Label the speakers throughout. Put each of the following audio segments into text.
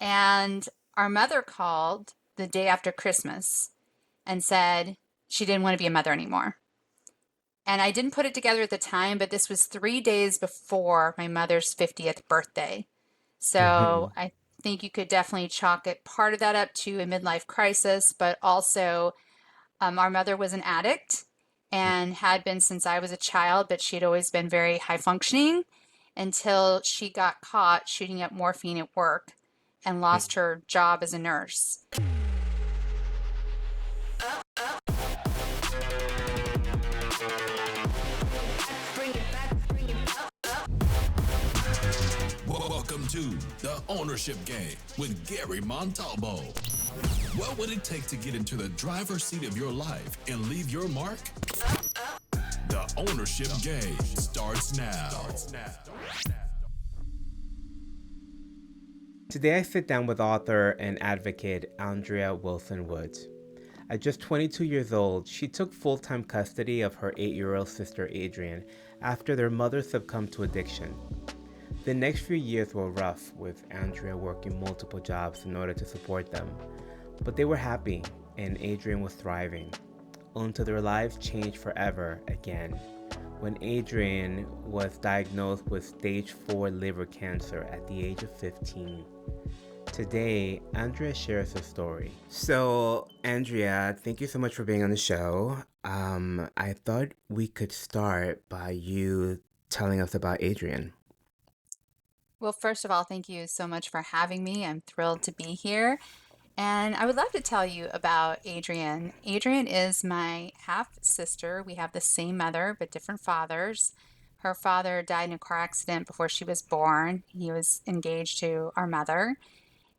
Speaker 1: And our mother called the day after Christmas and said she didn't want to be a mother anymore. And I didn't put it together at the time, but this was 3 days before my mother's 50th birthday.
Speaker 2: Hmm.
Speaker 1: So I think you could definitely chalk it part of that up to a midlife crisis, but also our mother was an addict and had been since I was a child, but she'd always been very high functioning until she got caught shooting up morphine at work and lost her job as a nurse.
Speaker 3: Welcome to The Ownership Game with Gary Montalvo. What would it take to get into the driver's seat of your life and leave your mark? The Ownership Game starts now.
Speaker 2: Today I sit down with author and advocate Andrea Wilson Woods. At just 22 years old, she took full-time custody of her 8-year-old sister Adrienne after their mother succumbed to addiction. The next few years were rough, with Andrea working multiple jobs in order to support them. But they were happy, and Adrienne was thriving, until their lives changed forever again, when Adrienne was diagnosed with stage 4 liver cancer at the age of 15. Today, Andrea shares her story. So, Andrea, thank you so much for being on the show. I thought we could start by you telling us about Adrienne.
Speaker 1: Well, first of all, thank you so much for having me. I'm thrilled to be here. And I would love to tell you about Adrienne. Adrienne is my half sister. We have the same mother, but different fathers. Her father died in a car accident before she was born. He was engaged to our mother.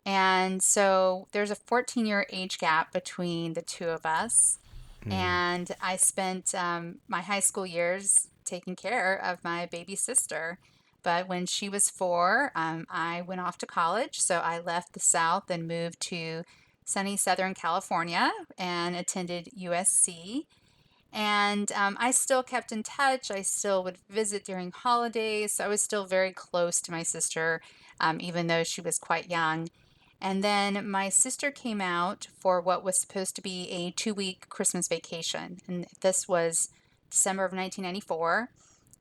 Speaker 1: And so there's a 14-year age gap between the two of us.
Speaker 2: Mm.
Speaker 1: And I spent my high school years taking care of my baby sister. But when she was 4, I went off to college. So I left the South and moved to sunny Southern California and attended USC. And I still kept in touch. I still would visit during holidays. So I was still very close to my sister, even though she was quite young. And then my sister came out for what was supposed to be a 2-week Christmas vacation. And this was December of 1994.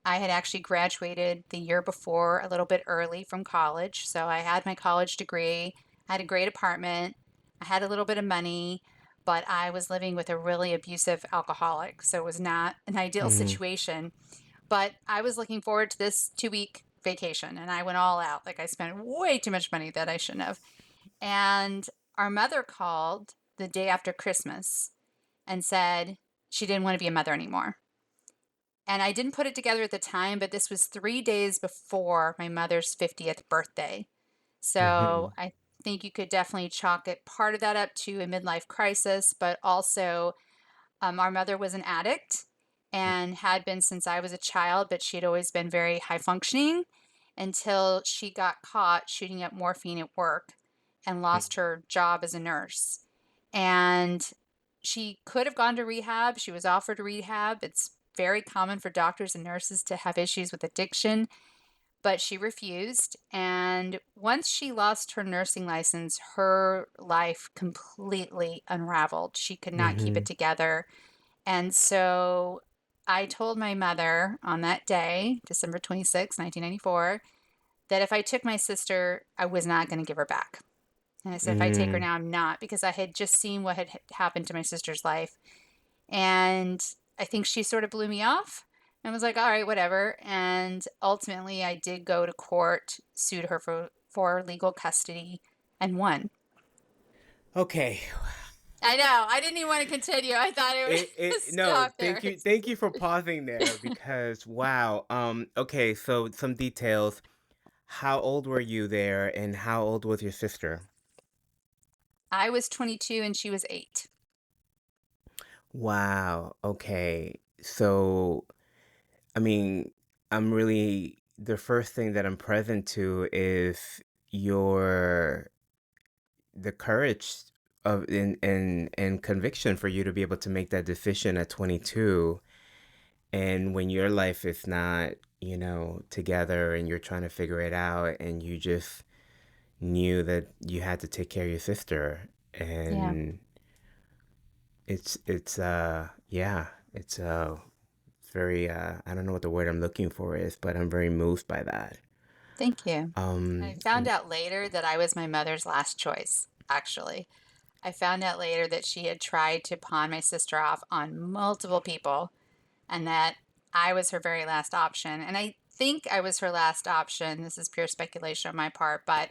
Speaker 1: I had actually graduated the year before, a little bit early from college. So I had my college degree, I had a great apartment, I had a little bit of money, but I was living with a really abusive alcoholic. So it was not an ideal
Speaker 2: Mm-hmm.
Speaker 1: situation. But I was looking forward to this 2-week vacation and I went all out. Like I spent way too much money that I shouldn't have. And our mother called the day after Christmas and said she didn't want to be a mother anymore. And I didn't put it together at the time, but this was 3 days before my mother's 50th birthday.
Speaker 2: Mm-hmm.
Speaker 1: So I think you could definitely chalk it part of that up to a midlife crisis, but also our mother was an addict and had been since I was a child, but she had always been very high functioning until she got caught shooting up morphine at work and lost her job as a nurse. And she could have gone to rehab. She was offered rehab. It's very common for doctors and nurses to have issues with addiction, but she refused. And once she lost her nursing license, her life completely unraveled. She could not keep
Speaker 2: Mm-hmm.
Speaker 1: it together. And so I told my mother on that day, December 26, 1994, that if I took my sister, I was not going to give her back. And I said, if I take her
Speaker 2: Mm-hmm.
Speaker 1: now, I'm not, because I had just seen what had happened to my sister's life. And I think she sort of blew me off and was like, all right, whatever. And ultimately, I did go to court, sued her for legal custody, and won.
Speaker 2: Okay.
Speaker 1: I know. I didn't even want to continue. I thought it would
Speaker 2: No,
Speaker 1: stop there.
Speaker 2: thank you for pausing there because wow. Okay, so some details. How old were you there and how old was your sister?
Speaker 1: I was 22 and she was 8.
Speaker 2: Wow. Okay. So, I mean, I'm really the first thing that I'm present to is your the courage of and conviction for you to be able to make that decision at 22 and when your life is not, together and you're trying to figure it out and you just, knew that you had to take care of your sister,
Speaker 1: Yeah.
Speaker 2: and yeah, it's very I don't know what the word I'm looking for is, but I'm very moved by that.
Speaker 1: Thank you. I
Speaker 2: Um,
Speaker 1: found out later that I was my mother's last choice, actually. I found out later that she had tried to pawn my sister off on multiple people and that I was her very last option. And I think I was her last option. This is pure speculation on my part, but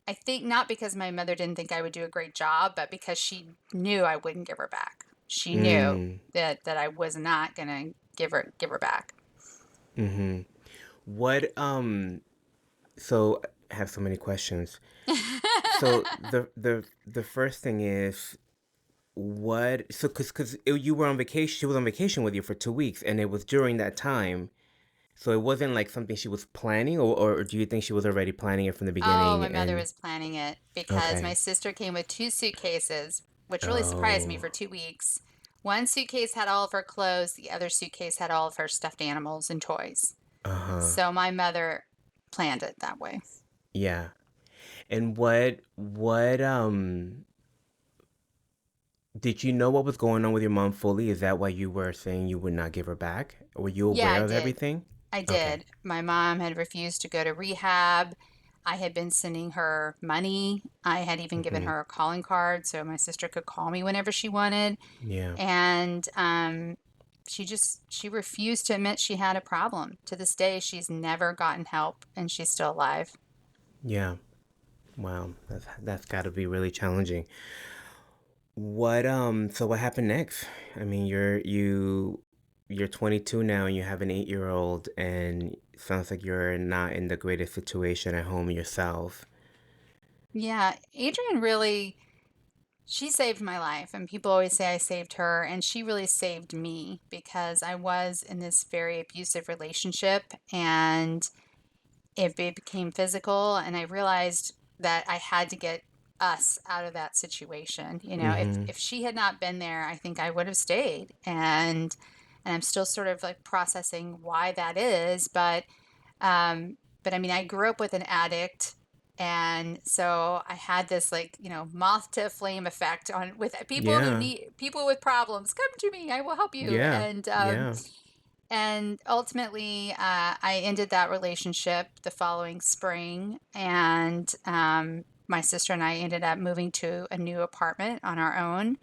Speaker 1: I think not because my mother didn't think I would do a great job, but because she knew I wouldn't give her back. She knew
Speaker 2: mm,
Speaker 1: that I was not going to give her back.
Speaker 2: mm-hmm. What so I have so many questions. So the first thing is what so because you were on vacation, she was on vacation with you for 2 weeks, and it was during that time. So it wasn't like something she was planning, or do you think she was already planning it from the
Speaker 1: Oh,
Speaker 2: beginning?
Speaker 1: my mother
Speaker 2: And
Speaker 1: was planning it because my
Speaker 2: okay.
Speaker 1: sister came with two suitcases, which really surprised me
Speaker 2: Oh,
Speaker 1: for 2 weeks. One suitcase had all of her clothes, the other suitcase had all of her stuffed animals and toys.
Speaker 2: uh-huh.
Speaker 1: So my mother planned it that way.
Speaker 2: Yeah. And what did you know what was going on with your mom fully? Is that why you were saying you would not give her back? Were you
Speaker 1: Yeah, I
Speaker 2: aware of
Speaker 1: did.
Speaker 2: everything?
Speaker 1: I
Speaker 2: Okay.
Speaker 1: did. My mom had refused to go to rehab. I had been sending her money. I had even given
Speaker 2: Mm-hmm.
Speaker 1: her a calling card so my sister could call me whenever she wanted.
Speaker 2: Yeah.
Speaker 1: And she refused to admit she had a problem. To this day, she's never gotten help and she's still alive.
Speaker 2: Yeah. Wow. That's got to be really challenging. So what happened next? I mean, you're 22 now and you have an 8-year-old, and it sounds like you're not in the greatest situation at home yourself.
Speaker 1: Yeah, Adrienne really, she saved my life. And people always say I saved her, and she really saved me because I was in this very abusive relationship and it became physical. And I realized that I had to get us out of that situation. You know,
Speaker 2: Mm-hmm.
Speaker 1: if she had not been there, I think I would have stayed. And I'm still sort of like processing why that is, but I mean, I grew up with an addict, and so I had this like, moth to flame effect on with
Speaker 2: Yeah.
Speaker 1: people with problems. Come to me, I will help you.
Speaker 2: Yeah. Yeah.
Speaker 1: And ultimately, I ended that relationship the following spring, and my sister and I ended up moving to a new apartment on our own.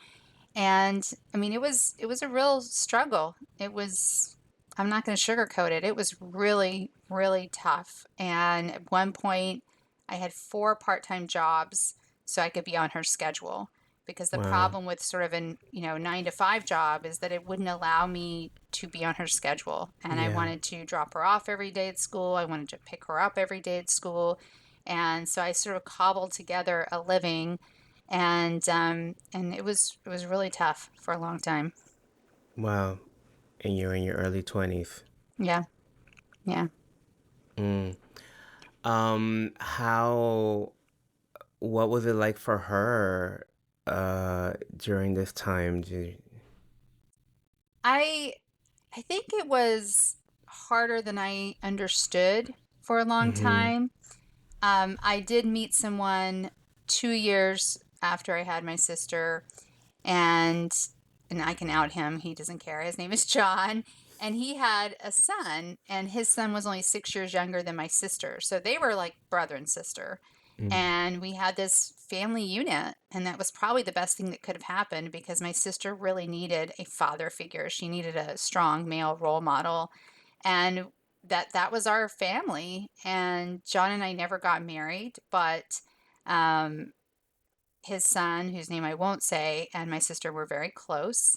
Speaker 1: And I mean, it was a real struggle. I'm not going to sugarcoat it. It was really, really tough. And at one point, I had four part-time jobs so I could be on her schedule. Because the
Speaker 2: Wow.
Speaker 1: problem with sort of an, 9 to 5 job is that it wouldn't allow me to be on her schedule. And I
Speaker 2: Yeah.
Speaker 1: wanted to drop her off every day at school. I wanted to pick her up every day at school. And so I sort of cobbled together a living, and it was really tough for a long time.
Speaker 2: Wow. And you're in your early 20s.
Speaker 1: Yeah, yeah.
Speaker 2: Mm. How what was it like for her during this time?
Speaker 1: I I think it was harder than I understood for a long
Speaker 2: Mm-hmm.
Speaker 1: time. I did meet someone 2 years after I had my sister, and I can out him. He doesn't care. His name is John, and he had a son, and his son was only 6 years younger than my sister. So they were like brother and sister.
Speaker 2: Mm.
Speaker 1: And we had this family unit, and that was probably the best thing that could have happened because my sister really needed a father figure. She needed a strong male role model, and that was our family. And John and I never got married, but um, his son, whose name I won't say, and my sister were very close.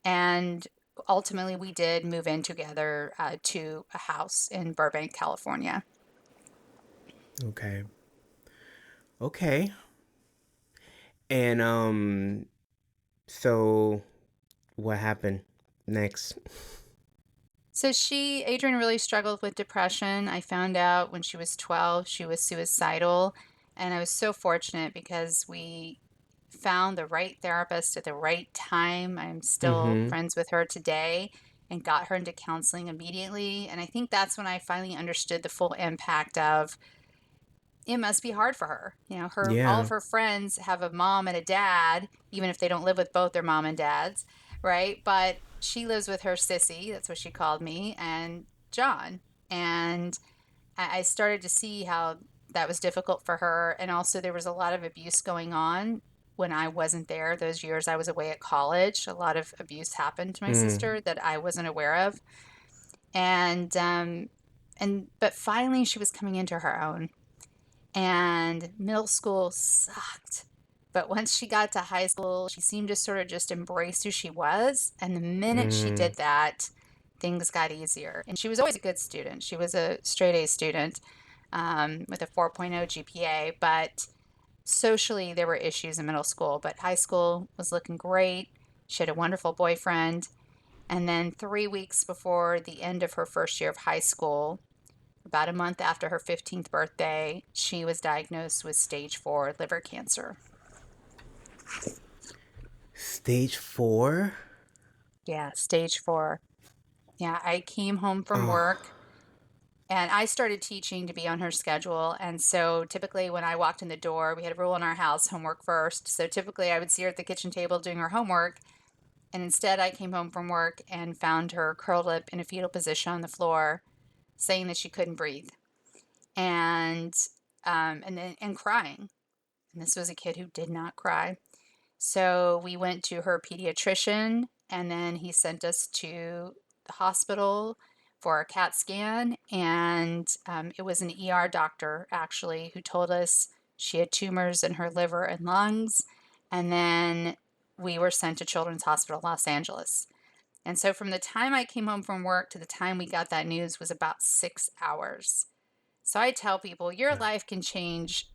Speaker 1: And ultimately, we did move in together to a house in Burbank, California.
Speaker 2: Okay. Okay. And so what happened next?
Speaker 1: So Adrienne really struggled with depression. I found out when she was 12, she was suicidal. And I was so fortunate because we found the right therapist at the right time. I'm still
Speaker 2: Mm-hmm.
Speaker 1: friends with her today and got her into counseling immediately. And I think that's when I finally understood the full impact of it must be hard for her. All of
Speaker 2: Yeah.
Speaker 1: her friends have a mom and a dad, even if they don't live with both their mom and dads, right? But she lives with her sissy, that's what she called me, and John. And I started to see how that was difficult for her. And also, there was a lot of abuse going on when I wasn't there. Those years I was away at college, a lot of abuse happened to my
Speaker 2: Mm.
Speaker 1: sister that I wasn't aware of. And but finally, she was coming into her own. And middle school sucked. But once she got to high school, she seemed to sort of just embrace who she was. And the minute she
Speaker 2: Mm.
Speaker 1: did that, things got easier. And she was always a good student. She was a straight A student with a 4.0 GPA. But socially, there were issues in middle school. But high school was looking great. She had a wonderful boyfriend. And then 3 weeks before the end of her first year of high school, about a month after her 15th birthday, she was diagnosed with stage 4 liver cancer.
Speaker 2: Stage 4?
Speaker 1: Yeah, stage 4. Yeah, I came home from
Speaker 2: Oh.
Speaker 1: work and I started teaching to be on her schedule. And so typically when I walked in the door, we had a rule in our house, homework first. So typically I would see her at the kitchen table doing her homework. And instead I came home from work and found her curled up in a fetal position on the floor, saying that she couldn't breathe and and crying. And this was a kid who did not cry. So we went to her pediatrician, and then he sent us to the hospital for a CAT scan. And it was an ER doctor, actually, who told us she had tumors in her liver and lungs. And then we were sent to Children's Hospital Los Angeles. And so from the time I came home from work to the time we got that news was about 6 hours. So I tell people your life can change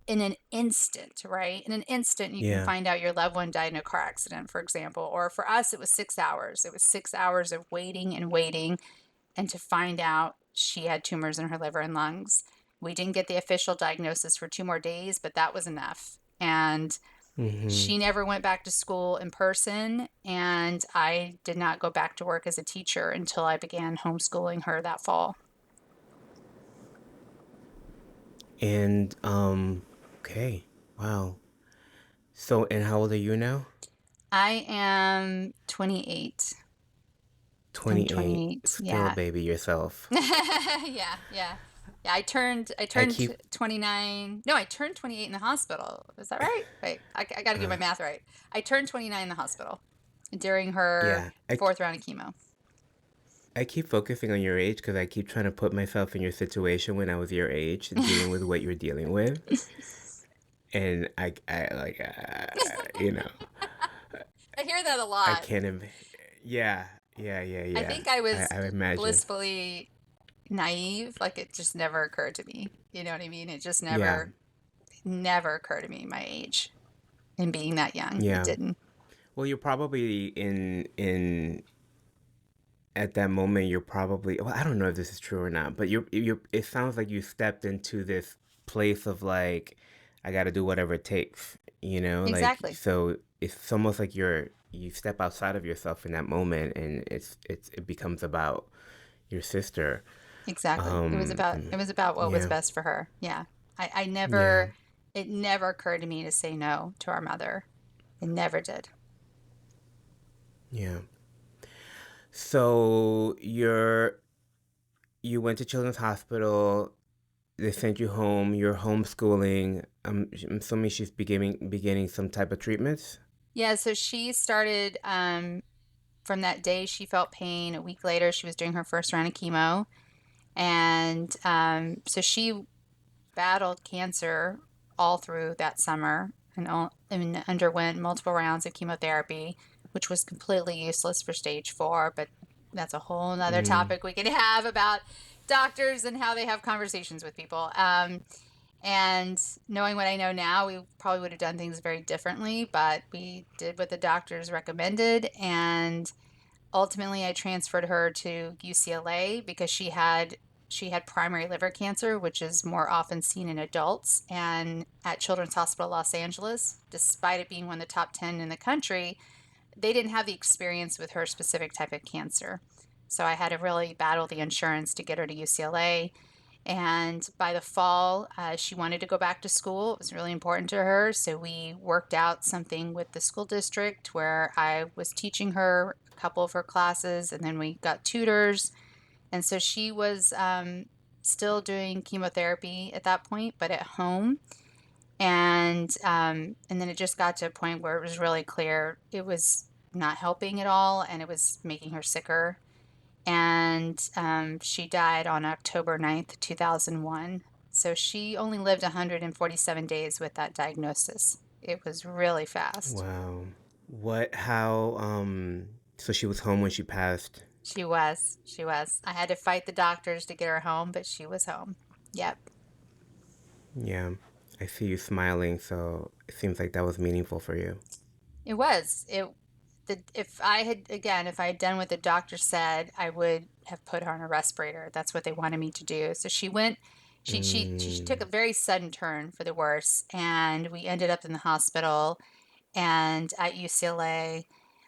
Speaker 1: in an instant, right? In an instant, you can
Speaker 2: Yeah.
Speaker 1: find out your loved one died in a car accident, for example. Or for us, it was 6 hours. It was 6 hours of waiting and waiting, and to find out she had tumors in her liver and lungs. We didn't get the official diagnosis for 2 more days, but that was enough. And
Speaker 2: Mm-hmm.
Speaker 1: she never went back to school in person, and I did not go back to work as a teacher until I began homeschooling her that fall.
Speaker 2: And okay. Wow. So, and how old are you now?
Speaker 1: I am 28. I'm
Speaker 2: 28.
Speaker 1: 28.
Speaker 2: Still a
Speaker 1: Yeah.
Speaker 2: baby yourself.
Speaker 1: Yeah, yeah. Yeah, I
Speaker 2: I
Speaker 1: turned
Speaker 2: keep
Speaker 1: 29. No, I turned 28 in the hospital. Is that right? Wait, I got to get my math right. I turned 29 in the hospital during her
Speaker 2: yeah.
Speaker 1: fourth round of chemo.
Speaker 2: I keep focusing on your age because I keep trying to put myself in your situation when I was your age and dealing with what you're dealing with. And I like,
Speaker 1: I hear that a
Speaker 2: I
Speaker 1: lot.
Speaker 2: can't. Yeah,
Speaker 1: I
Speaker 2: yeah.
Speaker 1: think I was
Speaker 2: I imagine.
Speaker 1: blissfully naive. Like it just never occurred to me. You know what I mean? It just
Speaker 2: Yeah,
Speaker 1: never occurred to me my age and being that young. It
Speaker 2: yeah.
Speaker 1: didn't.
Speaker 2: Well, you're probably in at that moment. You're probably. Well, I don't know if this is true or not, but you. It sounds like you stepped into this place of like, I got to do whatever it takes. Like
Speaker 1: Exactly.
Speaker 2: so. It's almost like you step outside of yourself in that moment, and it becomes about your sister.
Speaker 1: Exactly.
Speaker 2: Um,
Speaker 1: It was about what was
Speaker 2: yeah,
Speaker 1: best for her. Yeah. I
Speaker 2: yeah,
Speaker 1: never it never occurred to me to say no to our mother. It never did.
Speaker 2: yeah. So you went to Children's Hospital. They sent you home. You're homeschooling. I'm assuming she's beginning some type of treatments.
Speaker 1: Yeah, so she started from that day she felt pain. A week later she was doing her first round of chemo. And so she battled cancer all through that summer and underwent multiple rounds of chemotherapy, which was completely useless for stage 4. But that's a whole nother
Speaker 2: Mm,
Speaker 1: topic we could have about doctors and how they have conversations with people. And knowing what I know now, we probably would have done things very differently, but we did what the doctors recommended. And ultimately I transferred her to UCLA because she had primary liver cancer, which is more often seen in adults. And at Children's Hospital Los Angeles, despite it being one of the top 10 in the country, they didn't have the experience with her specific type of cancer. So I had to really battle the insurance to get her to UCLA. And by the fall, she wanted to go back to school. It was really important to her. So we worked out something with the school district where I was teaching her a couple of her classes, and then we got tutors. And so she was still doing chemotherapy at that point, but at home. And then it just got to a point where it was really clear it was not helping at all, and it was making her sicker. And she died on October 9th, 2001. So she only lived 147 days with that diagnosis. It was really fast.
Speaker 2: Wow. So she was home when she passed.
Speaker 1: She was. She was. I had to fight the doctors to get her home, but she was home. Yep.
Speaker 2: Yeah. I see you smiling, so it seems like that was meaningful for you.
Speaker 1: It was. If I had done what the doctor said, I would have put her on a respirator. That's what they wanted me to do. So she went, she took
Speaker 2: Mm,
Speaker 1: a very sudden turn for the worse, and we ended up in the hospital and at UCLA,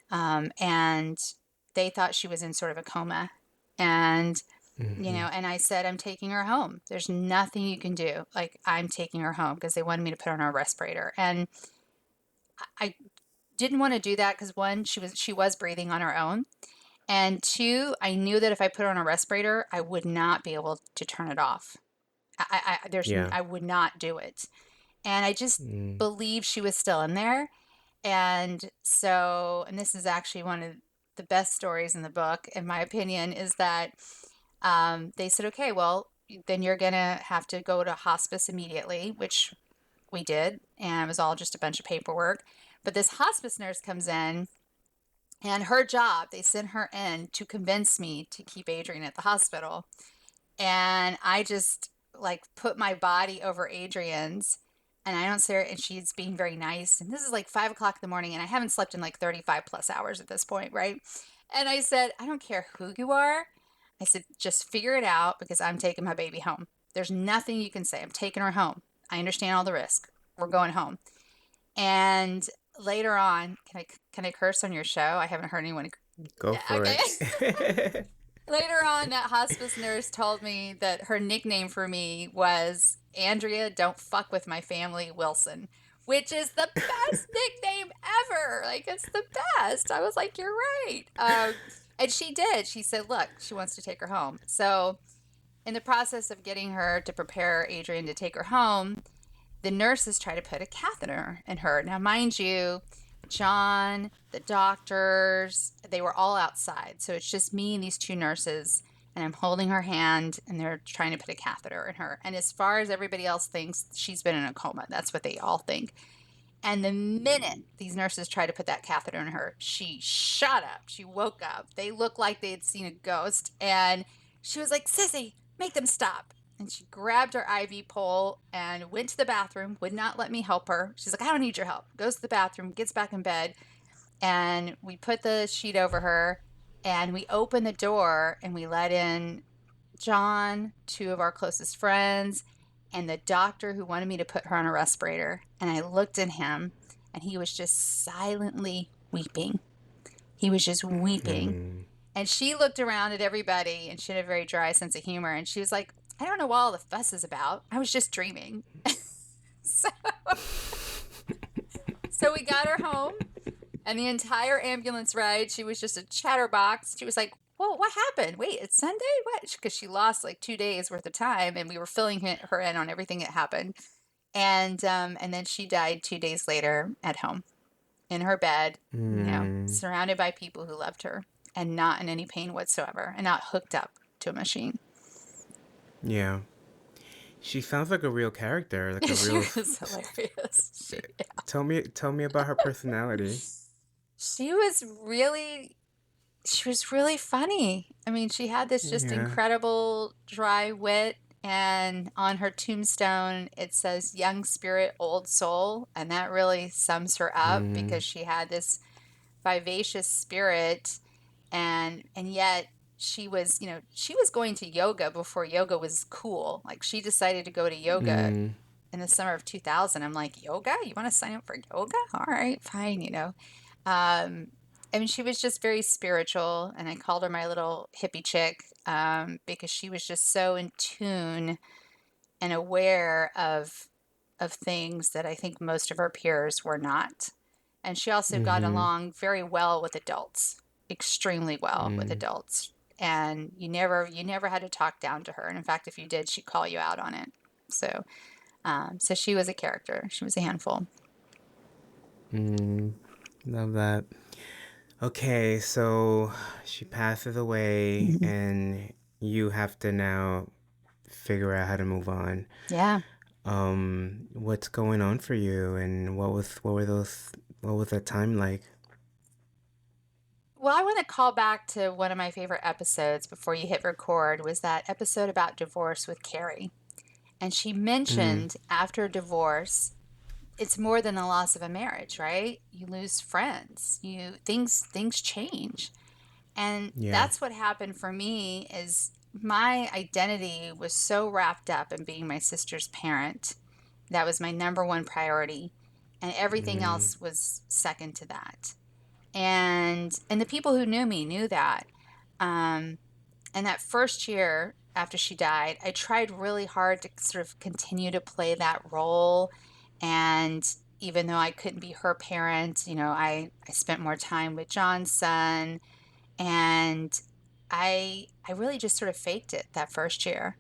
Speaker 1: and they thought she was in sort of a coma. And,
Speaker 2: mm-hmm.
Speaker 1: and I said, I'm taking her home. There's nothing you can do. Like, I'm taking her home because they wanted me to put her on a respirator. And I didn't want to do that because one, she was breathing on her own, and two, I knew that if I put her on a respirator, I would not be able to turn it off.
Speaker 2: Yeah.
Speaker 1: I would not do it, and I just
Speaker 2: Mm,
Speaker 1: believed she was still in there. And so, and this is actually one of the best stories in the book, in my opinion, is that they said, okay, well, then you're gonna have to go to hospice immediately, which we did, and it was all just a bunch of paperwork. But this hospice nurse comes in, and her job, they sent her in to convince me to keep Adrienne at the hospital. And I just like put my body over Adrienne's, and I don't see her, and she's being very nice. And this is like 5 o'clock in the morning, and I haven't slept in like 35 plus hours at this point, right? And I said, I don't care who you are. I said, just figure it out because I'm taking my baby home. There's nothing you can say. I'm taking her home. I understand all the risk. We're going home. And later on, can I curse on your show? I haven't heard anyone.
Speaker 2: go
Speaker 1: Yeah,
Speaker 2: for
Speaker 1: okay.
Speaker 2: it.
Speaker 1: Later on, that hospice nurse told me that her nickname for me was Andrea, don't fuck with my family, Wilson, which is the best nickname ever. Like, it's the best. I was like, you're right. And she did. She said, look, she wants to take her home. So, in the process of getting her to prepare Adrienne to take her home, the nurses try to put a catheter in her. Now, mind you, John, the doctors, they were all outside. So it's just me and these two nurses, and I'm holding her hand, and they're trying to put a catheter in her. And as far as everybody else thinks, she's been in a coma. That's what they all think. And the minute these nurses tried to put that catheter in her, she shot up. She woke up. They looked like they had seen a ghost. And she was like, Sissy, make them stop. And she grabbed her IV pole and went to the bathroom, would not let me help her. She's like, I don't need your help. Goes to the bathroom, gets back in bed. And we put the sheet over her, and we opened the door, and we let in John, two of our closest friends, and the doctor who wanted me to put her on a respirator. And I looked at him, and he was just silently weeping. He was just weeping.
Speaker 2: Mm,
Speaker 1: And she looked around at everybody, and she had a very dry sense of humor. And she was like, I don't know what all the fuss is about. I was just dreaming. so, so we got her home, and the entire ambulance ride, she was just a chatterbox. She was like, well, what happened? Wait, it's Sunday? What? Because she lost like 2 days worth of time, and we were filling her in on everything that happened. And then she died 2 days later at home in her bed,
Speaker 2: mm,
Speaker 1: surrounded by people who loved her and not in any pain whatsoever and not hooked up to a machine.
Speaker 2: yeah. She sounds like a real character, like a
Speaker 1: She
Speaker 2: real.
Speaker 1: was hilarious.
Speaker 2: Tell me about her personality.
Speaker 1: She was really she was really funny. I mean, she had this just
Speaker 2: Yeah.
Speaker 1: incredible dry wit, and on her tombstone it says young spirit, old soul, and that really sums her up
Speaker 2: Mm,
Speaker 1: because she had this vivacious spirit, and yet she was going to yoga before yoga was cool. Like, she decided to go to yoga
Speaker 2: mm,
Speaker 1: in the summer of 2000. I'm like, yoga? You want to sign up for yoga? All right, fine. Um, I mean, she was just very spiritual, and I called her my little hippie chick, because she was just so in tune and aware of things that I think most of her peers were not. And she also got
Speaker 2: Mm-hmm.
Speaker 1: along very well with adults, extremely well with
Speaker 2: Mm,
Speaker 1: adults. And you never had to talk down to her. And in fact, if you did, she'd call you out on it. So, so she was a character. She was a handful.
Speaker 2: mm, love that. Okay, so she passes away,
Speaker 1: Mhm.
Speaker 2: and you have to now figure out how to move on.
Speaker 1: Yeah.
Speaker 2: What's going on for you, and what was that time like?
Speaker 1: Well, I want to call back to one of my favorite episodes before you hit record was that episode about divorce with Carrie. And she
Speaker 2: Mm,
Speaker 1: mentioned after divorce, it's more than the loss of a marriage, right? You lose friends. Things change. And
Speaker 2: yeah.
Speaker 1: that's what happened for me is my identity was so wrapped up in being my sister's parent. That was my number one priority, and everything
Speaker 2: Mm,
Speaker 1: else was second to that. And the people who knew me knew that. Um, and that first year after she died, I tried really hard to sort of continue to play that role. And even though I couldn't be her parent, I spent more time with John's son. And I really just sort of faked it that first year.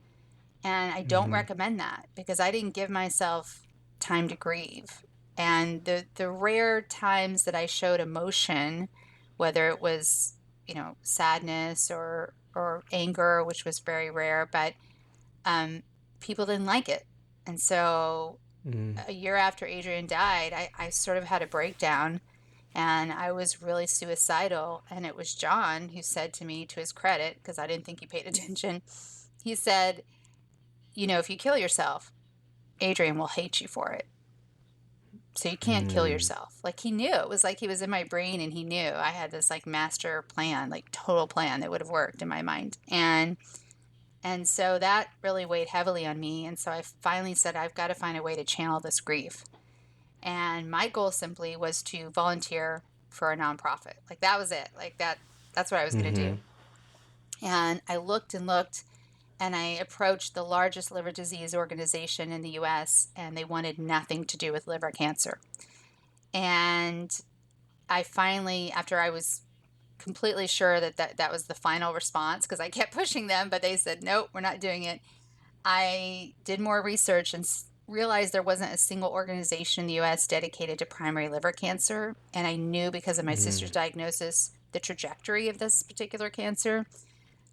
Speaker 1: And I don't
Speaker 2: mm-hmm.
Speaker 1: recommend that because I didn't give myself time to grieve. And the rare times that I showed emotion, whether it was, sadness or anger, which was very rare, but um, people didn't like it. And so
Speaker 2: Mm,
Speaker 1: a year after Adrienne died, I sort of had a breakdown and I was really suicidal. And it was John who said to me, to his credit, because I didn't think he paid attention, he said, if you kill yourself, Adrienne will hate you for it. So you can't kill
Speaker 2: mm,
Speaker 1: yourself. Like he knew. It was like he was in my brain and he knew I had this like master plan, like total plan that would have worked in my mind. And so that really weighed heavily on me. And so I finally said, I've got to find a way to channel this grief. And my goal simply was to volunteer for a nonprofit. Like that was it. Like that's what I was going to
Speaker 2: mm-hmm.
Speaker 1: do. And I looked and looked and I approached the largest liver disease organization in the US and they wanted nothing to do with liver cancer. And I finally, after I was completely sure that was the final response, because I kept pushing them, but they said, nope, we're not doing it. I did more research and realized there wasn't a single organization in the US dedicated to primary liver cancer. And I knew because of my
Speaker 2: Mm,
Speaker 1: sister's diagnosis, the trajectory of this particular cancer.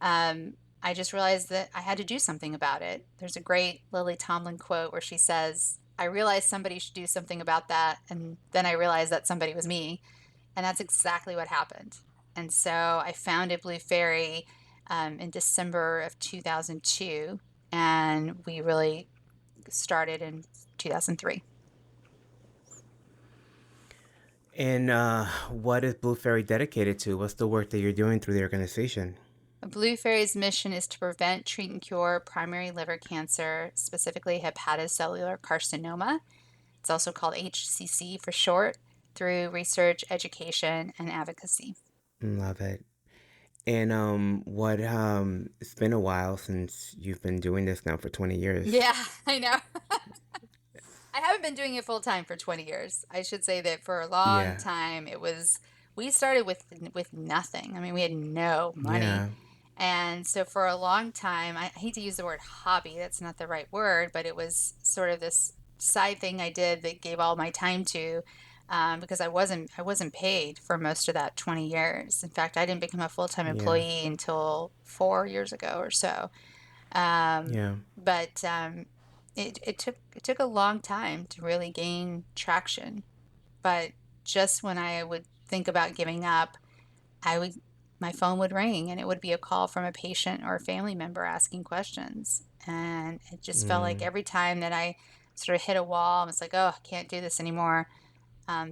Speaker 1: Um, I just realized that I had to do something about it. There's a great Lily Tomlin quote where she says, I realized somebody should do something about that. And then I realized that somebody was me. And that's exactly what happened. And so I founded Blue Faery in December of 2002. And we really started in 2003.
Speaker 2: and what is Blue Fairy dedicated to? What's the work that you're doing through the organization?
Speaker 1: Blue Fairy's mission is to prevent, treat, and cure primary liver cancer, specifically hepatocellular carcinoma. It's also called HCC for short, through research, education, and advocacy.
Speaker 2: Love it. And it's been a while since you've been doing this now for 20 years.
Speaker 1: Yeah, I know. I haven't been doing it full time for 20 years. I should say that for a long
Speaker 2: Yeah.
Speaker 1: time we started with nothing. I mean, we had no money.
Speaker 2: Yeah.
Speaker 1: And so for a long time, I hate to use the word hobby, that's not the right word, but it was sort of this side thing I did that gave all my time to because I wasn't paid for most of that 20 years. In fact, I didn't become a full-time
Speaker 2: Yeah.
Speaker 1: employee until 4 years ago or so. Um,
Speaker 2: Yeah.
Speaker 1: but it took a long time to really gain traction. But just when I would think about giving up, I would my phone would ring and it would be a call from a patient or a family member asking questions. And it just felt like
Speaker 2: Mm,
Speaker 1: every time that I sort of hit a wall, I was like, oh, I can't do this anymore.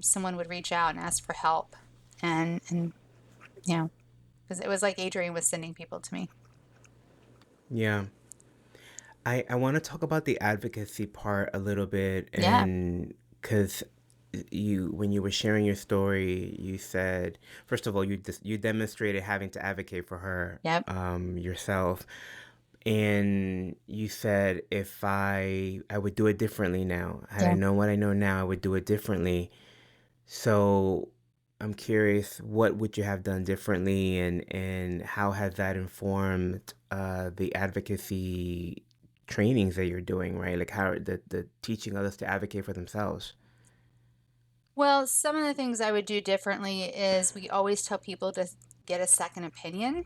Speaker 1: Someone would reach out and ask for help. And you know, because it was like Adrienne was sending people to me.
Speaker 2: yeah. I want to talk about the advocacy part a little bit,
Speaker 1: Yeah.
Speaker 2: and because you when you were sharing your story, you said first of all you demonstrated having to advocate for her
Speaker 1: Yep.
Speaker 2: yourself, and you said if I would do it differently now. Had I
Speaker 1: Yeah.
Speaker 2: known what I know now, I would do it differently. So I'm curious, what would you have done differently, and how has that informed the advocacy trainings that you're doing, right? Like how the teaching others to advocate for themselves.
Speaker 1: Well, some of the things I would do differently is we always tell people to get a second opinion.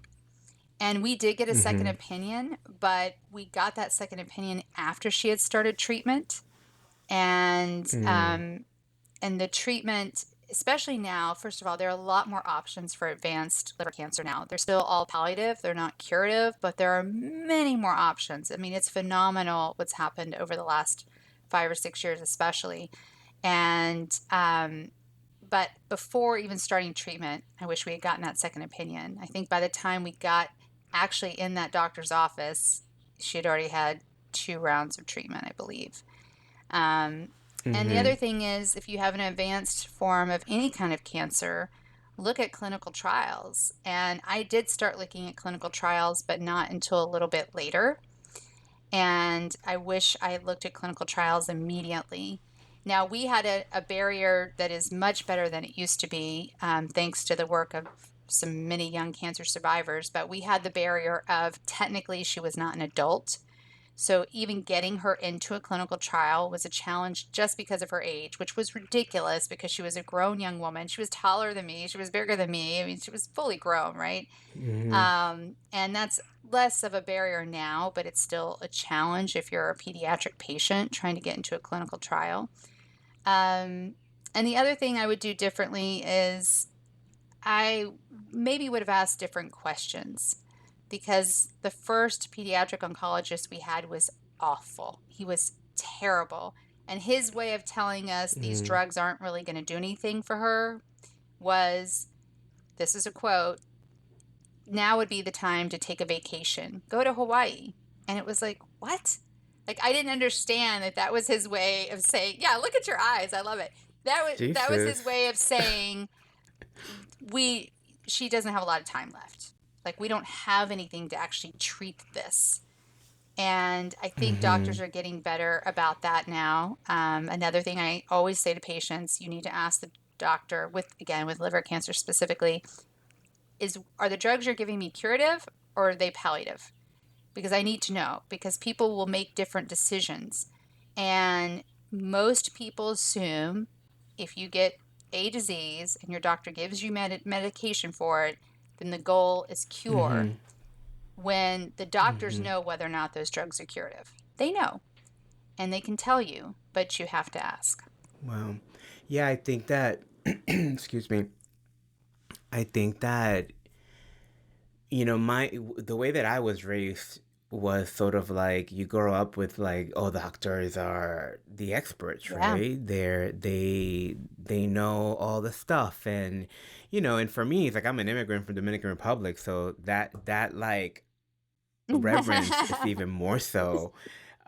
Speaker 1: And we did get a second
Speaker 2: Mm-hmm.
Speaker 1: opinion, but we got that second opinion after she had started treatment. And
Speaker 2: Mm,
Speaker 1: and the treatment, especially now, first of all, there are a lot more options for advanced liver cancer now. They're still all palliative, they're not curative, but there are many more options. I mean, it's phenomenal what's happened over the last 5 or 6 years, especially. And but before even starting treatment, I wish we had gotten that second opinion. I think by the time we got actually in that doctor's office, she had already had 2 rounds of treatment, I believe. Um, and the
Speaker 2: mm-hmm.
Speaker 1: other thing is, if you have an advanced form of any kind of cancer, look at clinical trials. And I did start looking at clinical trials, but not until a little bit later. And I wish I had looked at clinical trials immediately. Now, we had a barrier that is much better than it used to be, thanks to the work of some many young cancer survivors. But we had the barrier of technically she was not an adult. So even getting her into a clinical trial was a challenge just because of her age, which was ridiculous because she was a grown young woman. She was taller than me. She was bigger than me. I mean, she was fully grown, right?
Speaker 2: Mm-hmm.
Speaker 1: And that's less of a barrier now, but it's still a challenge if you're a pediatric patient trying to get into a clinical trial. Um, and the other thing I would do differently is I maybe would have asked different questions because the first pediatric oncologist we had was awful. He was terrible. And his way of telling us these
Speaker 2: Mm.
Speaker 1: drugs aren't really going to do anything for her was, this is a quote, now would be the time to take a vacation. Go to Hawaii. And it was like, what? Like I didn't understand that that was his way of saying, yeah, look at your eyes. I love it. That was his
Speaker 2: Jesus.
Speaker 1: way of saying we she doesn't have a lot of time left. Like we don't have anything to actually treat this. And I think
Speaker 2: Mm-hmm.
Speaker 1: doctors are getting better about that now. Another thing I always say to patients, you need to ask the doctor with, again, with liver cancer specifically, is are the drugs you're giving me curative or are they palliative? Because I need to know because people will make different decisions. And most people assume if you get a disease and your doctor gives you medication for it, then the goal is cure.
Speaker 2: Mm-hmm.
Speaker 1: When the doctors
Speaker 2: Mm-hmm.
Speaker 1: know whether or not those drugs are curative, they know and they can tell you, but you have to ask.
Speaker 2: Wow. Yeah, I think that excuse me. I think that my the way that I was raised was sort of like you grow up with like, oh, doctors are the experts,
Speaker 1: Yeah.
Speaker 2: right? They know all the stuff, and and for me, it's like I'm an immigrant from Dominican Republic, so that like reverence is even more so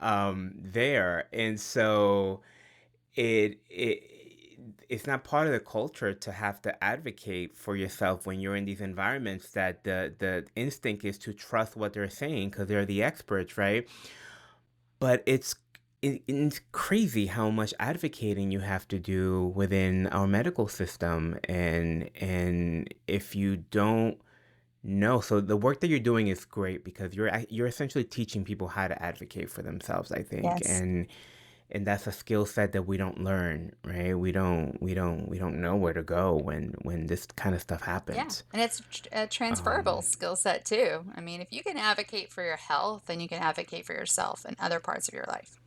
Speaker 2: there, and so it it's not part of the culture to have to advocate for yourself when you're in these environments that the instinct is to trust what they're saying because they're the experts, right? But it's crazy how much advocating you have to do within our medical system, and if you don't know, so the work that you're doing is great because you're essentially teaching people how to advocate for themselves, I think,
Speaker 1: Yes.
Speaker 2: and that's a skill set that we don't learn, right? We don't know where to go when this kind of stuff
Speaker 1: Yeah.
Speaker 2: happens.
Speaker 1: And it's a transferable
Speaker 2: um
Speaker 1: skill set too. I mean, if you can advocate for your health, then you can advocate for yourself and other parts of your life.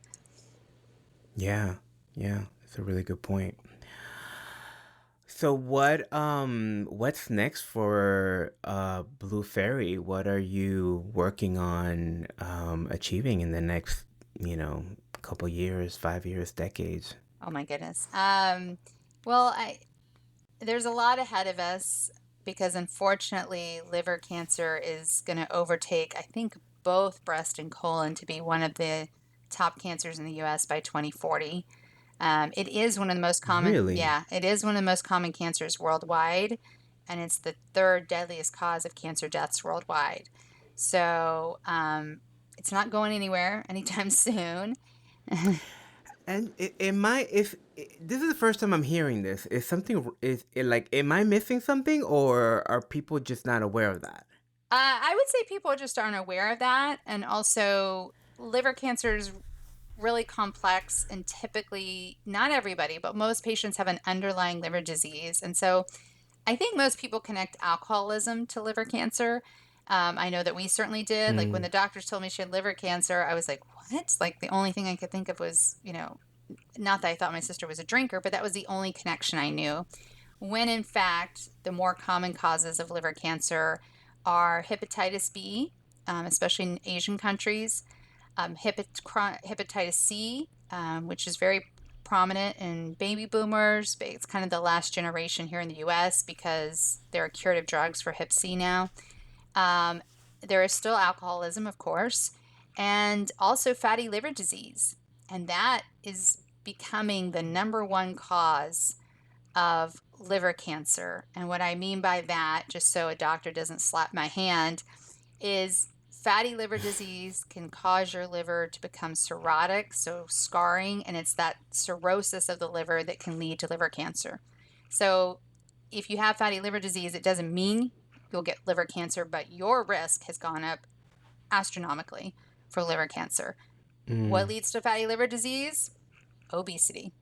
Speaker 2: yeah, yeah, it's a really good point. So what's next for Blue Fairy? What are you working on achieving in the next, couple years, 5 years, decades?
Speaker 1: Oh my goodness. Well, there's a lot ahead of us because unfortunately, liver cancer is going to overtake, I think, both breast and colon to be one of the top cancers in the US by 2040. It is one of the most common,
Speaker 2: Really?
Speaker 1: yeah, it is one of the most common cancers worldwide, and it's the third deadliest cause of cancer deaths worldwide. So, it's not going anywhere anytime soon.
Speaker 2: And am I if this is the first time I'm hearing this? Is something is it like am I missing something or are people just not aware of that?
Speaker 1: I would say people just aren't aware of that, and also liver cancer is really complex, and typically, not everybody, but most patients have an underlying liver disease. And so I think most people connect alcoholism to liver cancer. I know that we certainly did. Like when
Speaker 2: Mm,
Speaker 1: the doctors told me she had liver cancer, I was like, what? Like the only thing I could think of was, not that I thought my sister was a drinker, but that was the only connection I knew. When in fact, the more common causes of liver cancer are hepatitis B, especially in Asian countries, hepatitis C, which is very prominent in baby boomers. It's kind of the last generation here in the US because there are curative drugs for hep C now. Um, there is still alcoholism, of course, and also fatty liver disease. And that is becoming the number one cause of liver cancer. And what I mean by that, just so a doctor doesn't slap my hand, is fatty liver disease can cause your liver to become cirrhotic, so scarring, and it's that cirrhosis of the liver that can lead to liver cancer. So if you have fatty liver disease, it doesn't mean you'll get liver cancer, but your risk has gone up astronomically for liver cancer. What
Speaker 2: mm,
Speaker 1: leads to fatty liver disease? Obesity.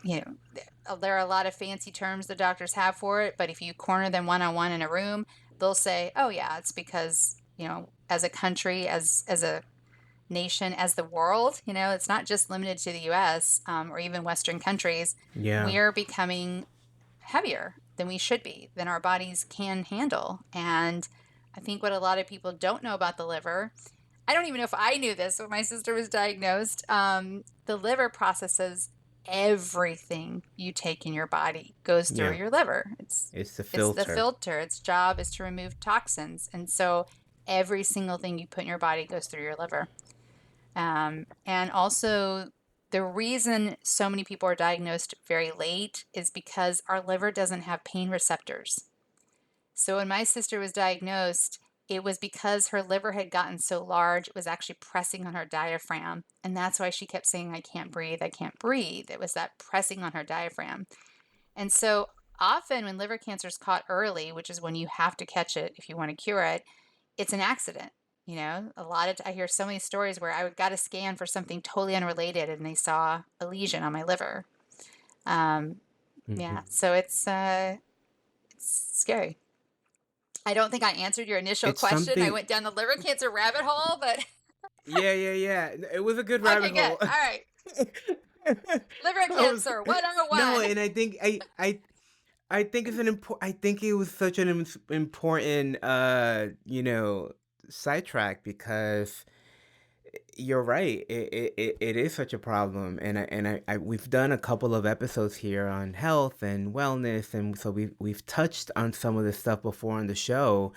Speaker 1: There are a lot of fancy terms the doctors have for it, but if you corner them one on one in a room, they'll say, "Oh yeah, it's because, as a country, as a nation, as the world, it's not just limited to the US, or even Western countries.
Speaker 2: yeah.
Speaker 1: We're becoming heavier than we should be, than our bodies can handle." And I think what a lot of people don't know about the liver, I don't even know if I knew this when my sister was diagnosed. The liver processes everything you take in your body goes through
Speaker 2: Yeah.
Speaker 1: your liver. It's
Speaker 2: It's the
Speaker 1: it's the
Speaker 2: filter.
Speaker 1: filter. Its job is to remove toxins, and so every single thing you put in your body goes through your liver. And also, the reason so many people are diagnosed very late is because our liver doesn't have pain receptors. So when my sister was diagnosed, it was because her liver had gotten so large, it was actually pressing on her diaphragm. And that's why she kept saying, I can't breathe, I can't breathe. It was that pressing on her diaphragm. And so often when liver cancer is caught early, which is when you have to catch it if you want to cure it, it's an accident. I hear so many stories where I got a scan for something totally unrelated and they saw a lesion on my liver. Um,
Speaker 2: Hmm.
Speaker 1: yeah, so it's scary. I don't think I answered your initial
Speaker 2: It's
Speaker 1: question. I
Speaker 2: something.
Speaker 1: went down the liver cancer rabbit hole, but
Speaker 2: Yeah, yeah, yeah. It was a good
Speaker 1: okay,
Speaker 2: rabbit
Speaker 1: good.
Speaker 2: hole.
Speaker 1: All right. Liver
Speaker 2: I was
Speaker 1: cancer
Speaker 2: no,
Speaker 1: 101.
Speaker 2: and I think it's an important. I think it was such an important sidetrack because you're right. It is such a problem, and I we've done a couple of episodes here on health and wellness, and so we've touched on some of this stuff before on the show.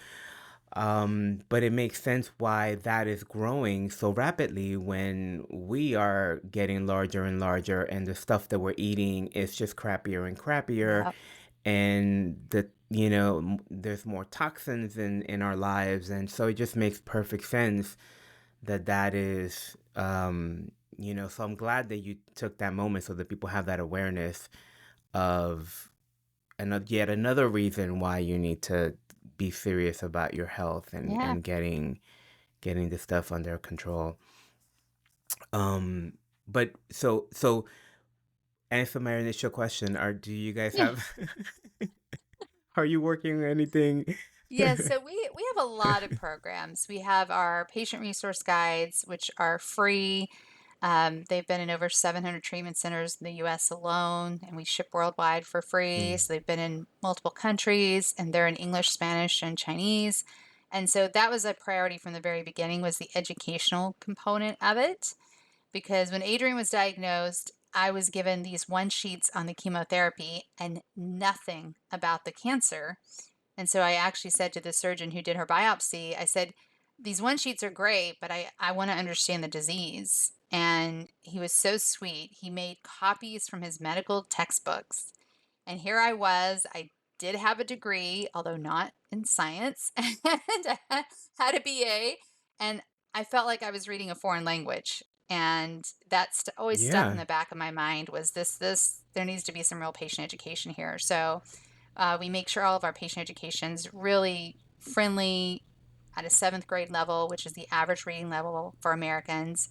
Speaker 2: But it makes sense why that is growing so rapidly when we are getting larger and larger, and the stuff that we're eating is just crappier and crappier,
Speaker 1: Yeah.
Speaker 2: and there's more toxins in our lives, and so it just makes perfect sense that is so I'm glad that you took that moment so that people have that awareness of yet another reason why you need to be serious about your health and
Speaker 1: Yeah.
Speaker 2: getting the stuff under control. um but so answer my initial question, are do you guys
Speaker 1: Yeah.
Speaker 2: have are you working on anything?
Speaker 1: Yeah, so we have a lot of programs. We have our patient resource guides, which are free. They've been in over 700 treatment centers in the US alone, and we ship worldwide for free.
Speaker 2: Mm,
Speaker 1: So they've been in multiple countries, and they're in English, Spanish, and Chinese. And so that was a priority from the very beginning, was the educational component of it. Because when Adrienne was diagnosed, I was given these one sheets on the chemotherapy and nothing about the cancer. And so I actually said to the surgeon who did her biopsy, I said, these one sheets are great, but I want to understand the disease. And he was so sweet. He made copies from his medical textbooks. And here I was. I did have a degree, although not in science, and I had a BA. And I felt like I was reading a foreign language. And that's always stuck in
Speaker 2: Yeah.
Speaker 1: the back of my mind was there needs to be some real patient education here. So we make sure all of our patient education is really friendly at a seventh grade level, which is the average reading level for Americans.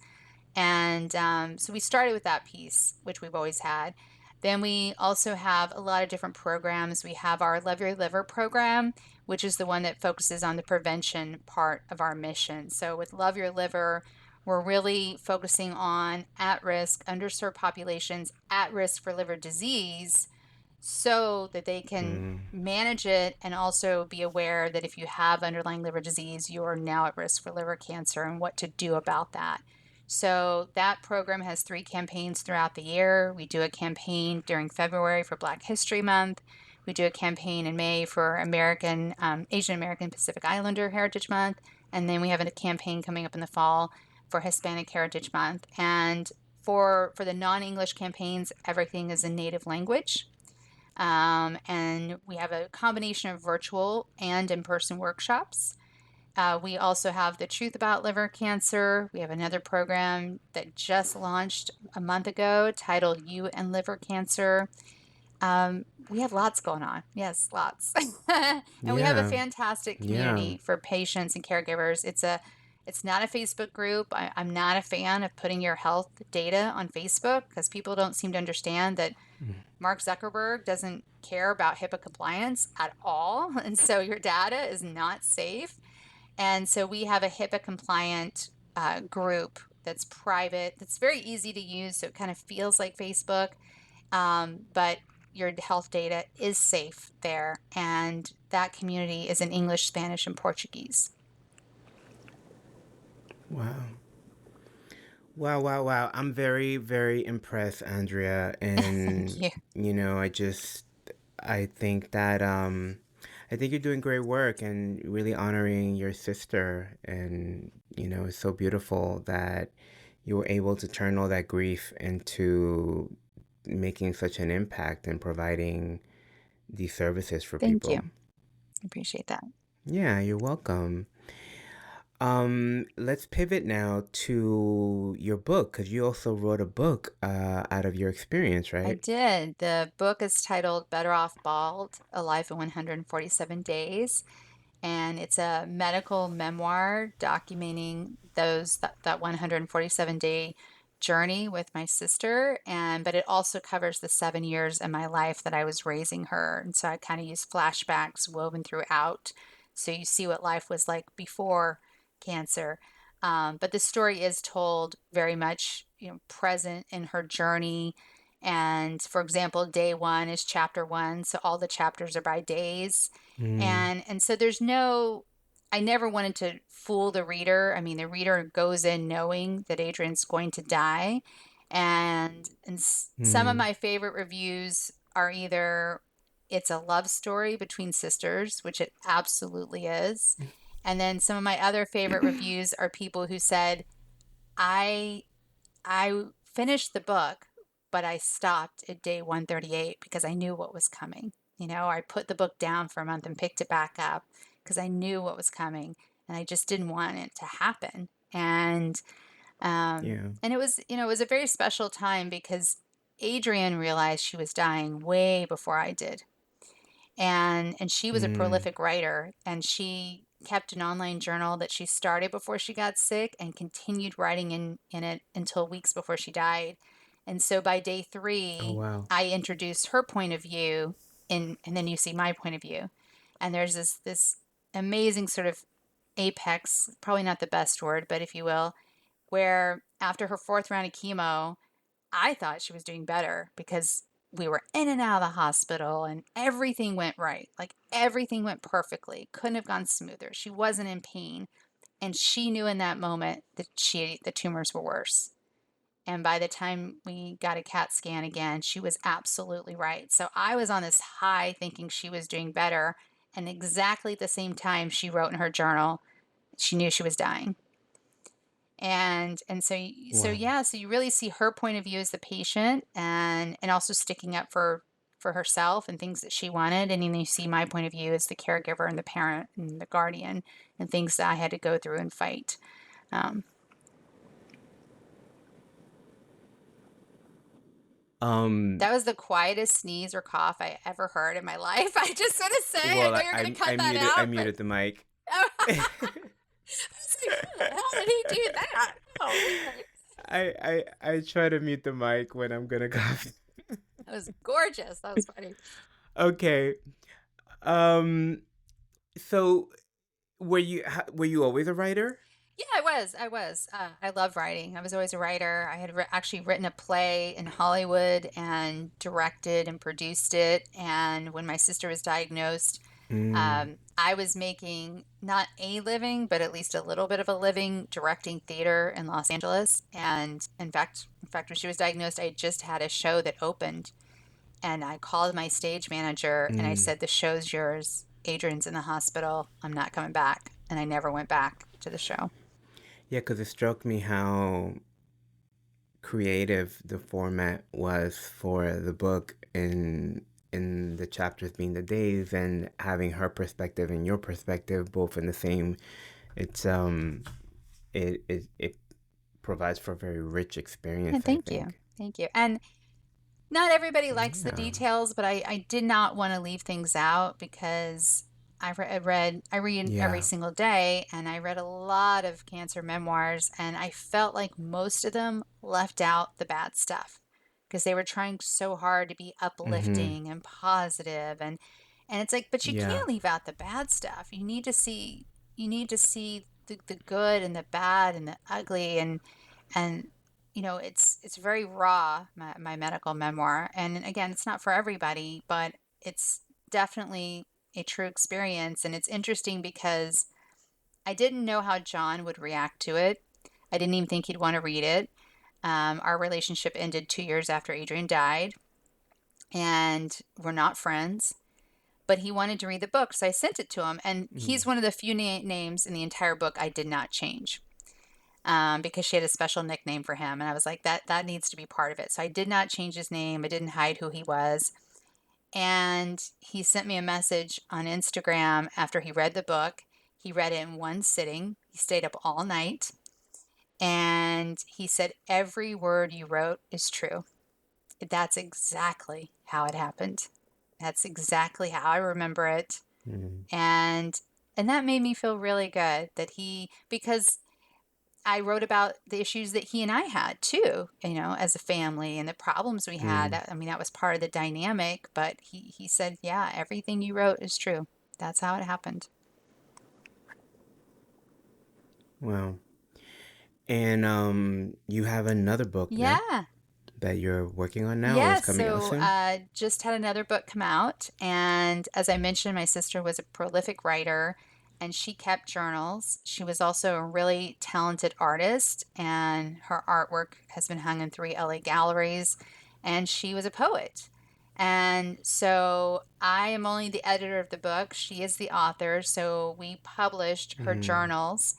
Speaker 1: And so we started with that piece, which we've always had. Then we also have a lot of different programs. We have our Love Your Liver program, which is the one that focuses on the prevention part of our mission. So with Love Your Liver, we're really focusing on at risk, underserved populations at risk for liver disease so that they can
Speaker 2: Mm,
Speaker 1: manage it and also be aware that if you have underlying liver disease, you are now at risk for liver cancer and what to do about that. So that program has 3 campaigns throughout the year. We do a campaign during February for Black History Month. We do a campaign in May for Asian American Pacific Islander Heritage Month. And then we have a campaign coming up in the fall for Hispanic Heritage Month. And for the non-English campaigns, everything is in native language. And we have a combination of virtual and in-person workshops. We also have the Truth About Liver Cancer. We have another program that just launched a month ago titled You and Liver Cancer. We have lots going on. Yes, lots. And we have a
Speaker 2: yeah.
Speaker 1: fantastic
Speaker 2: Yeah.
Speaker 1: community for patients and caregivers. It's not a Facebook group. I'm not a fan of putting your health data on Facebook because people don't seem to understand that Mark Zuckerberg doesn't care about HIPAA compliance at all. And so your data is not safe. And so we have a HIPAA compliant group that's private, that's very easy to use. So it kind of feels like Facebook, but your health data is safe there. And that community is in English, Spanish, and Portuguese.
Speaker 2: Wow. Wow, wow, wow. I'm very, very impressed, Andrea.
Speaker 1: Thank
Speaker 2: And,
Speaker 1: you.
Speaker 2: I think that, I think you're doing great work and really honoring your sister. And, it's so beautiful that you were able to turn all that grief into making such an impact and providing these services for
Speaker 1: Thank you.
Speaker 2: people.
Speaker 1: I appreciate that.
Speaker 2: Yeah, you're welcome. Let's pivot now to your book because you also wrote a book out of your experience,
Speaker 1: I
Speaker 2: right?
Speaker 1: did. The book is titled Better Off Bald: A Life in 147 Days. And it's a medical memoir documenting that 147-day journey with my sister. And but it also covers the 7 years in my life that I was raising her. And so I kind of use flashbacks woven throughout. So you see what life was like before cancer. But the story is told very much, present in her journey. And for example, day one is chapter one. So all the chapters are by days.
Speaker 2: Mm,
Speaker 1: And so there's no, I never wanted to fool the reader. I mean, the reader goes in knowing that Adrian's going to die. And some of
Speaker 2: mm,
Speaker 1: my favorite reviews are either it's a love story between sisters, which it absolutely is. And then some of my other favorite reviews are people who said, I I finished the book, but I stopped at day 138 because I knew what was coming. I put the book down for a month and picked it back up because I knew what was coming and I just didn't want it to happen.
Speaker 2: yeah.
Speaker 1: And it was a very special time because Adrienne realized she was dying way before I did. And she was a
Speaker 2: Mm,
Speaker 1: prolific writer, and she kept an online journal that she started before she got sick and continued writing in it until weeks before she died. And so by day
Speaker 2: oh,
Speaker 1: 3,
Speaker 2: wow.
Speaker 1: I introduced her point of view, and then you see my point of view. And there's this amazing sort of apex, probably not the best word, but if you will, where after her fourth round of chemo, I thought she was doing better because we were in and out of the hospital and everything went right. Like everything went perfectly. Couldn't have gone smoother. She wasn't in pain. And she knew in that moment that the tumors were worse. And by the time we got a CAT scan again, she was absolutely right. So I was on this high thinking she was doing better. And exactly at the same time she wrote in her journal, she knew she was dying. And so
Speaker 2: Wow.
Speaker 1: yeah, so you really see her point of view as the patient, and also sticking up for herself and things that she wanted, and then you see my point of view as the caregiver and the parent and the guardian, and things that I had to go through and fight. Um,
Speaker 2: Um,
Speaker 1: that was the quietest sneeze or cough I ever heard in my life. I just want to say, I
Speaker 2: well,
Speaker 1: know you're going to cut that
Speaker 2: I
Speaker 1: out, but
Speaker 2: muted the mic.
Speaker 1: I was like, how the hell did he do that? Oh, weird.
Speaker 2: I try to mute the mic when I'm gonna cough.
Speaker 1: That was gorgeous. That was funny.
Speaker 2: Okay. Um. So, were you always a writer?
Speaker 1: Yeah, I was. I was. I love writing. I was always a writer. I had actually written a play in Hollywood and directed and produced it. And when my sister was diagnosed,
Speaker 2: Mm,
Speaker 1: I was making not a living, but at least a little bit of a living directing theater in Los Angeles. And in fact, when she was diagnosed, I just had a show that opened, and I called my stage manager and I
Speaker 2: mm.
Speaker 1: said, "The show's yours. Adrienne's in the hospital. I'm not coming back." And I never went back to the show.
Speaker 2: Yeah, because it struck me how creative the format was for the book, in the chapters being the days and having her perspective and your perspective both in the same. It's it provides for a very rich experience,
Speaker 1: And
Speaker 2: I
Speaker 1: thank you.
Speaker 2: think.
Speaker 1: Thank you. And not everybody likes the
Speaker 2: Yeah.
Speaker 1: details, but I did not want to leave things out because I read every
Speaker 2: Yeah.
Speaker 1: single day, and I read a lot of cancer memoirs, and I felt like most of them left out the bad stuff because they were trying so hard to be
Speaker 2: Mm-hmm.
Speaker 1: uplifting and positive, and it's like, but you
Speaker 2: Yeah.
Speaker 1: can't leave out the bad stuff. You need to see the good and the bad and the ugly, and it's very raw, my medical memoir. And again, it's not for everybody, but it's definitely a true experience. And it's interesting because I didn't know how John would react to it. I didn't even think he'd want to read it. Our relationship ended 2 years after Adrienne died, and we're not friends. But he wanted to read the book, so I sent it to him. And
Speaker 2: Mm.
Speaker 1: he's one of the few names in the entire book I did not change, because she had a special nickname for him, and I was like, that needs to be part of it. So I did not change his name. I didn't hide who he was. And he sent me a message on Instagram after he read the book. He read it in one sitting. He stayed up all night, and he said, "Every word you wrote is true. That's exactly how it happened. That's exactly how I remember it."
Speaker 2: Mm.
Speaker 1: And and that made me feel really good that because I wrote about the issues that he and I had too, as a family, and the problems we had.
Speaker 2: Mm.
Speaker 1: I mean, that was part of the dynamic, but he said, "Yeah, everything you wrote is true. That's how it happened."
Speaker 2: Wow. And you have another book now
Speaker 1: Yeah.
Speaker 2: that you're working on now, or is
Speaker 1: Yeah,
Speaker 2: coming out
Speaker 1: so
Speaker 2: soon?
Speaker 1: just had another book come out. And as I mentioned, my sister was a prolific writer and she kept journals. She was also a really talented artist, and her artwork has been hung in three LA galleries. And she was a poet. And so I am only the editor of the book. She is the author. So we published her
Speaker 2: Mm.
Speaker 1: journals.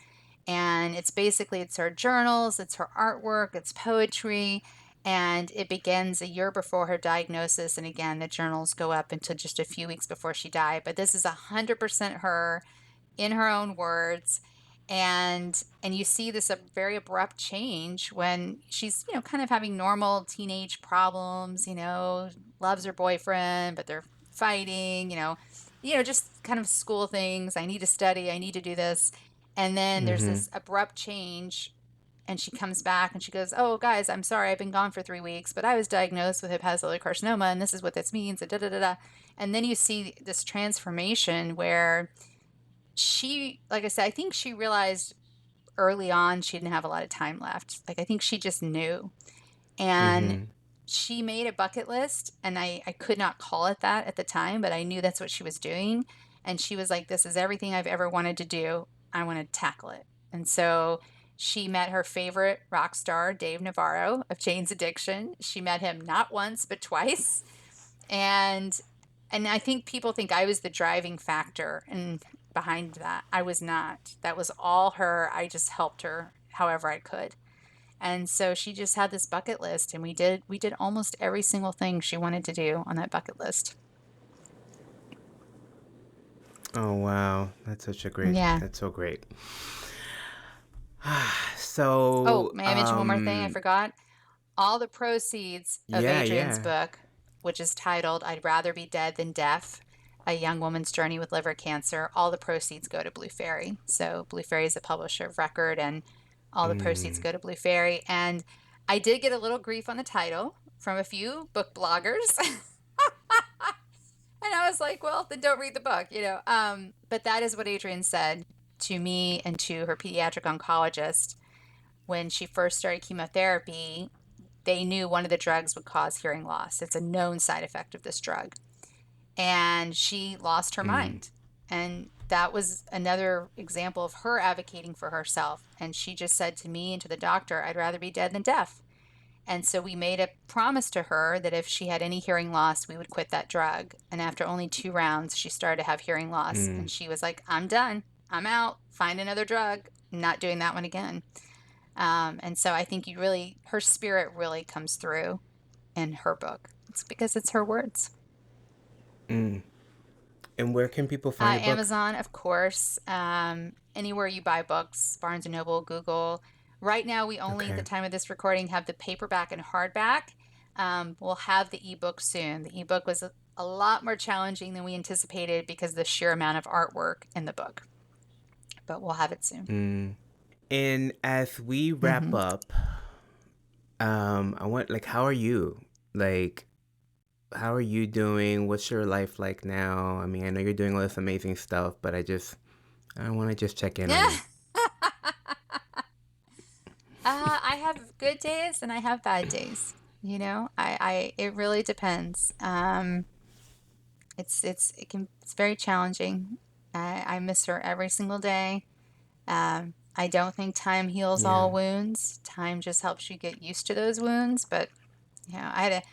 Speaker 1: And it's her journals, it's her artwork, it's poetry, and it begins a year before her diagnosis. And again, the journals go up until just a few weeks before she died. But this is 100% her, in her own words. And you see this very abrupt change when she's kind of having normal teenage problems, loves her boyfriend, but they're fighting, just kind of school things. I need to study, I need to do this. And then there's
Speaker 2: Mm-hmm.
Speaker 1: this abrupt change, and she comes back and she goes, "Oh, guys, I'm sorry, I've been gone for 3 weeks, but I was diagnosed with hepatocellular carcinoma, and this is what this means." And da da da da. And then you see this transformation where like I said, I think she realized early on she didn't have a lot of time left. Like, I think she just knew. And
Speaker 2: Mm-hmm.
Speaker 1: she made a bucket list, and I could not call it that at the time, but I knew that's what she was doing. And she was like, "This is everything I've ever wanted to do. I want to tackle it." And so she met her favorite rock star, Dave Navarro of Jane's Addiction. She met him not once, but twice. And I think people think I was the driving factor and behind that. I was not. That was all her. I just helped her however I could. And so she just had this bucket list, and we did almost every single thing she wanted to do on that bucket list.
Speaker 2: Oh wow,
Speaker 1: Yeah.
Speaker 2: that's so great.
Speaker 1: Oh,
Speaker 2: So,
Speaker 1: may I mention one more thing I forgot? All the proceeds of
Speaker 2: yeah,
Speaker 1: Adrienne's
Speaker 2: yeah.
Speaker 1: book, which is titled I'd Rather Be Dead Than Deaf, A Young Woman's Journey with Liver Cancer, all the proceeds go to Blue Faery. So Blue Faery is a publisher of record, and all the proceeds
Speaker 2: Mm,
Speaker 1: go to Blue Faery. And I did get a little grief on the title from a few book bloggers. And I was like, well, then don't read the book, you know. But that is what Adrienne said to me and to her pediatric oncologist when she first started chemotherapy. They knew one of the drugs would cause hearing loss. It's a known side effect of this drug. And she lost her
Speaker 2: mm,
Speaker 1: mind. And that was another example of her advocating for herself. And she just said to me and to the doctor, I'd rather be dead than deaf. And so we made a promise to her that if she had any hearing loss, we would quit that drug. And after only 2 rounds, she started to have hearing loss.
Speaker 2: mm,
Speaker 1: And she was like, I'm done. I'm out. Find another drug. Not doing that one again. And so I think her spirit really comes through in her book. It's because it's her words.
Speaker 2: mm. And where can people find your book?
Speaker 1: Amazon, of course. Anywhere you buy books, Barnes and Noble, Google. Right now, we only, at the
Speaker 2: Okay.
Speaker 1: time of this recording, have the paperback and hardback. We'll have the ebook soon. The ebook was a lot more challenging than we anticipated because of the sheer amount of artwork in the book. But we'll have it soon.
Speaker 2: Mm. And as we wrap
Speaker 1: Hmm.
Speaker 2: up, I want like, how are you? Like, how are you doing? What's your life like now? I mean, I know you're doing all this amazing stuff, but I want to just check in on
Speaker 1: Yeah.
Speaker 2: you.
Speaker 1: I have good days and I have bad days. You know, it really depends. It's very challenging. I miss her every single day. I don't think time heals
Speaker 2: Yeah.
Speaker 1: all wounds. Time just helps you get used to those wounds. But you know, I had a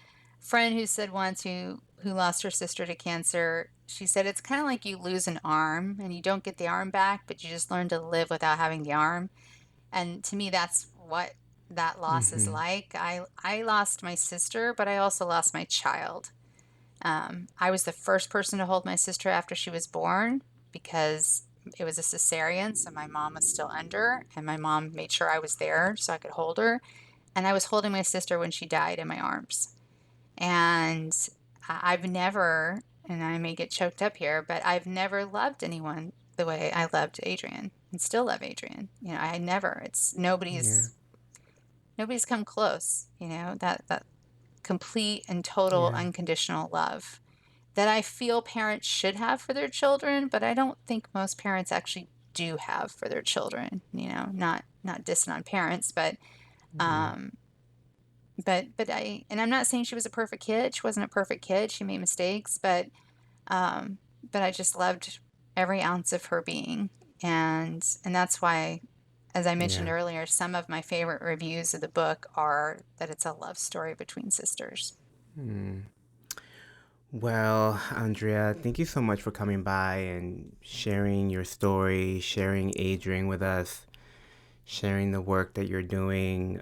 Speaker 1: friend who said once who lost her sister to cancer. She said it's kind of like you lose an arm and you don't get the arm back, but you just learn to live without having the arm. And to me, that's what that loss is
Speaker 2: Mm-hmm.
Speaker 1: like. I lost my sister, but I also lost my child. I was the first person to hold my sister after she was born because it was a cesarean, so my mom was still under, and my mom made sure I was there so I could hold her. And I was holding my sister when she died in my arms. And I've never, and I may get choked up here, but I've never loved anyone the way I loved Adrienne and still love Adrienne. You know, I never, it's
Speaker 2: Yeah.
Speaker 1: nobody's come close, you know, that complete and total
Speaker 2: Yeah.
Speaker 1: unconditional love that I feel parents should have for their children, but I don't think most parents actually do have for their children, you know, not dissing on parents,
Speaker 2: Yeah.
Speaker 1: um and I'm not saying she was a perfect kid. She wasn't a perfect kid. She made mistakes, um but I just loved every ounce of her being. And that's why, as I mentioned
Speaker 2: Yeah.
Speaker 1: earlier, some of my favorite reviews of the book are that it's a love story between sisters.
Speaker 2: Mm. Well, Andrea, thank you so much for coming by and sharing your story, sharing Adrian with us, sharing the work that you're doing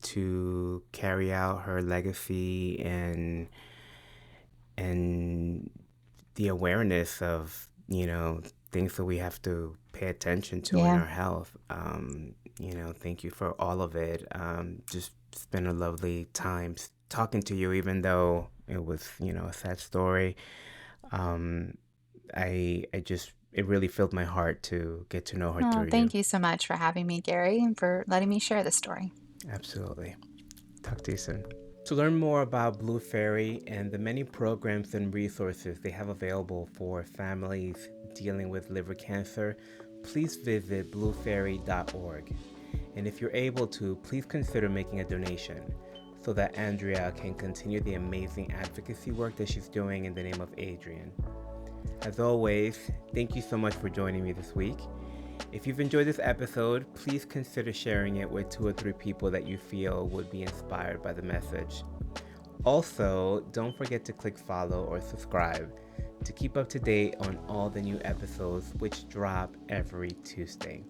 Speaker 2: to carry out her legacy and the awareness of, things that we have to pay attention to in
Speaker 1: Yeah.
Speaker 2: our health. Thank you for all of it. Just it's been a lovely time talking to you, even though it was, a sad story. Um, it really filled my heart to get to know her
Speaker 1: Oh,
Speaker 2: through you.
Speaker 1: thank you so much for having me, Gary, and for letting me share the story.
Speaker 2: Absolutely. Talk to you soon. To learn more about Blue Fairy and the many programs and resources they have available for families dealing with liver cancer, please visit bluefairy.org. And if you're able to, please consider making a donation so that Andrea can continue the amazing advocacy work that she's doing in the name of Adrienne. As always, thank you so much for joining me this week. If you've enjoyed this episode, please consider sharing it with 2 or 3 people that you feel would be inspired by the message. Also, don't forget to click follow or subscribe to keep up to date on all the new episodes which drop every Tuesday.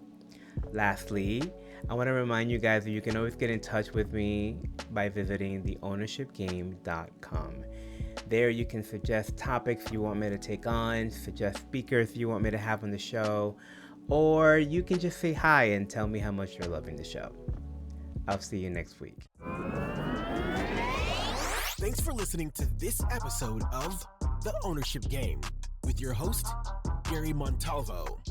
Speaker 2: Lastly, I want to remind you guys that you can always get in touch with me by visiting theownershipgame.com. There you can suggest topics you want me to take on, suggest speakers you want me to have on the show, or you can just say hi and tell me how much you're loving the show. I'll see you next week.
Speaker 4: Thanks for listening to this episode of The Ownership Game with your host, Gary Montalvo.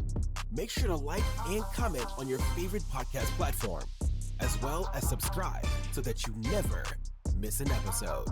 Speaker 4: Make sure to like and comment on your favorite podcast platform, as well as subscribe so that you never miss an episode.